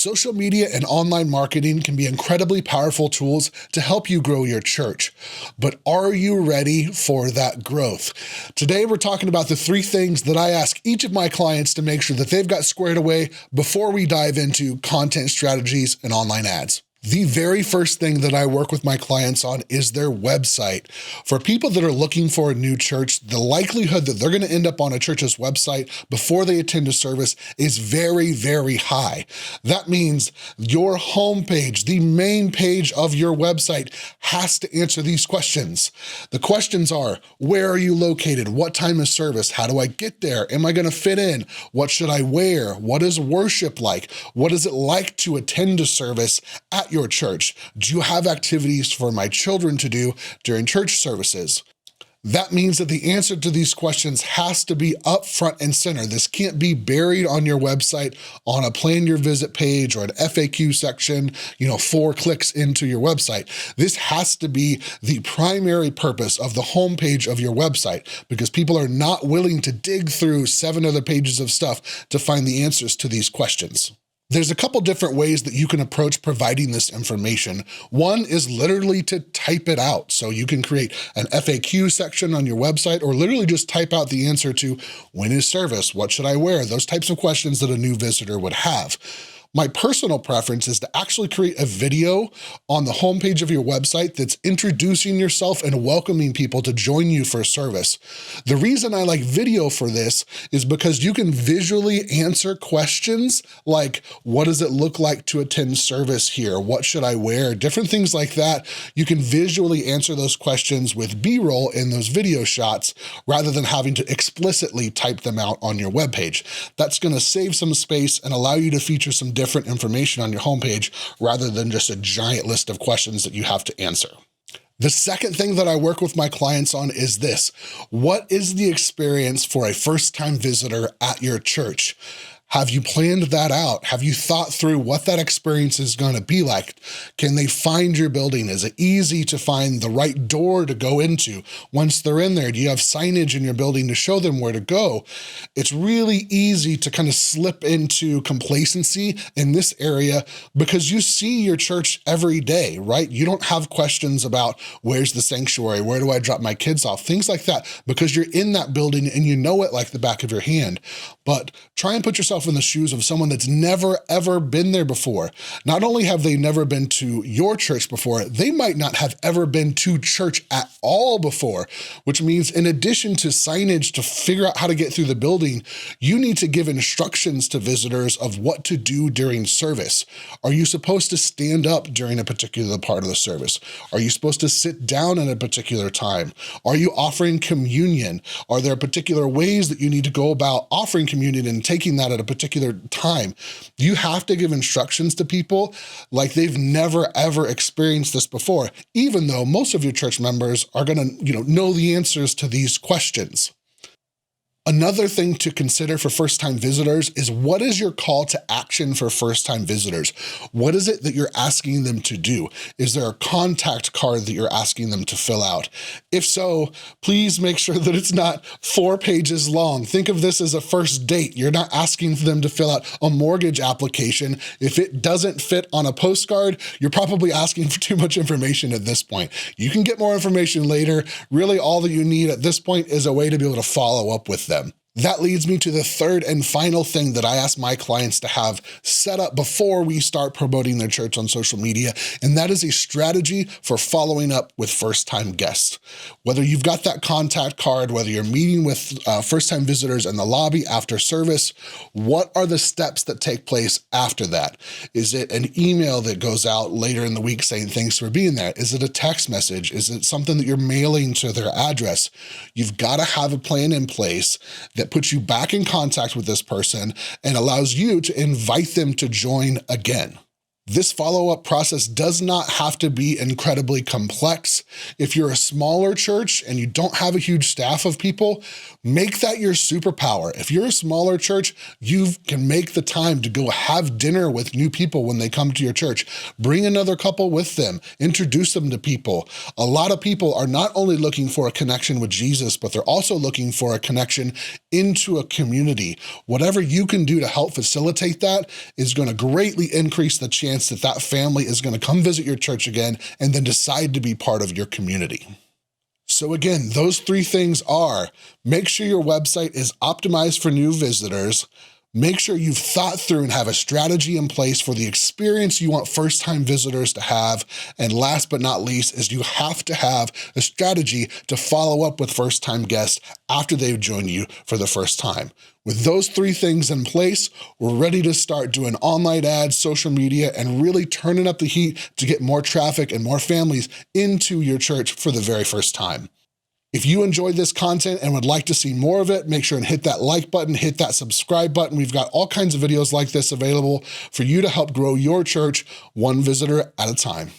Social media and online marketing can be incredibly powerful tools to help you grow your church. But are you ready for that growth? Today, we're talking about the 3 things that I ask each of my clients to make sure that they've got squared away before we dive into content strategies and online ads. The very first thing that I work with my clients on is their website. For people that are looking for a new church, the likelihood that they're gonna end up on a church's website before they attend a service is very, very high. That means your homepage, the main page of your website, has to answer these questions. The questions are, where are you located? What time is service? How do I get there? Am I gonna fit in? What should I wear? What is worship like? What is it like to attend a service at your church? Do you have activities for my children to do during church services? That means that the answer to these questions has to be up front and center. This can't be buried on your website on a plan your visit page or an FAQ section, 4 clicks into your website. This has to be the primary purpose of the homepage of your website, because people are not willing to dig through 7 other pages of stuff to find the answers to these questions. There's a couple different ways that you can approach providing this information. One is literally to type it out. So you can create an FAQ section on your website, or literally just type out the answer to when is service, what should I wear, those types of questions that a new visitor would have. My personal preference is to actually create a video on the homepage of your website that's introducing yourself and welcoming people to join you for service. The reason I like video for this is because you can visually answer questions like, what does it look like to attend service here? What should I wear? Different things like that. You can visually answer those questions with B-roll in those video shots rather than having to explicitly type them out on your webpage. That's gonna save some space and allow you to feature some different information on your homepage rather than just a giant list of questions that you have to answer. The second thing that I work with my clients on is this: what is the experience for a first-time visitor at your church? Have you planned that out? Have you thought through what that experience is gonna be like? Can they find your building? Is it easy to find the right door to go into? Once they're in there, do you have signage in your building to show them where to go? It's really easy to kind of slip into complacency in this area because you see your church every day, right? You don't have questions about where's the sanctuary? Where do I drop my kids off? Things like that, because you're in that building and you know it like the back of your hand. But try and put yourself in the shoes of someone that's never ever been there before. Not only have they never been to your church before, they might not have ever been to church at all before, which means in addition to signage to figure out how to get through the building, you need to give instructions to visitors of what to do during service. Are you supposed to stand up during a particular part of the service? Are you supposed to sit down at a particular time? Are you offering communion? Are there particular ways that you need to go about offering communion and taking that at a particular time? You have to give instructions to people like they've never ever experienced this before, even though most of your church members are gonna know the answers to these questions. Another thing to consider for first-time visitors is, what is your call to action for first-time visitors? What is it that you're asking them to do? Is there a contact card that you're asking them to fill out? If so, please make sure that it's not 4 pages long. Think of this as a first date. You're not asking them to fill out a mortgage application. If it doesn't fit on a postcard, you're probably asking for too much information at this point. You can get more information later. Really, all that you need at this point is a way to be able to follow up with them. That leads me to the third and final thing that I ask my clients to have set up before we start promoting their church on social media, and that is a strategy for following up with first-time guests. Whether you've got that contact card, whether you're meeting with first-time visitors in the lobby after service, what are the steps that take place after that? Is it an email that goes out later in the week saying thanks for being there? Is it a text message? Is it something that you're mailing to their address? You've got to have a plan in place that puts you back in contact with this person and allows you to invite them to join again. This follow-up process does not have to be incredibly complex. If you're a smaller church and you don't have a huge staff of people, make that your superpower. If you're a smaller church, you can make the time to go have dinner with new people when they come to your church. Bring another couple with them, introduce them to people. A lot of people are not only looking for a connection with Jesus, but they're also looking for a connection into a community. Whatever you can do to help facilitate that is gonna greatly increase the chance that family is gonna come visit your church again and then decide to be part of your community. So again, those three things are: make sure your website is optimized for new visitors, make sure you've thought through and have a strategy in place for the experience you want first-time visitors to have, and last but not least is you have to have a strategy to follow up with first-time guests after they've joined you for the first time. With those three things in place, we're ready to start doing online ads, social media, and really turning up the heat to get more traffic and more families into your church for the very first time. If you enjoyed this content and would like to see more of it, make sure and hit that like button, hit that subscribe button. We've got all kinds of videos like this available for you to help grow your church one visitor at a time.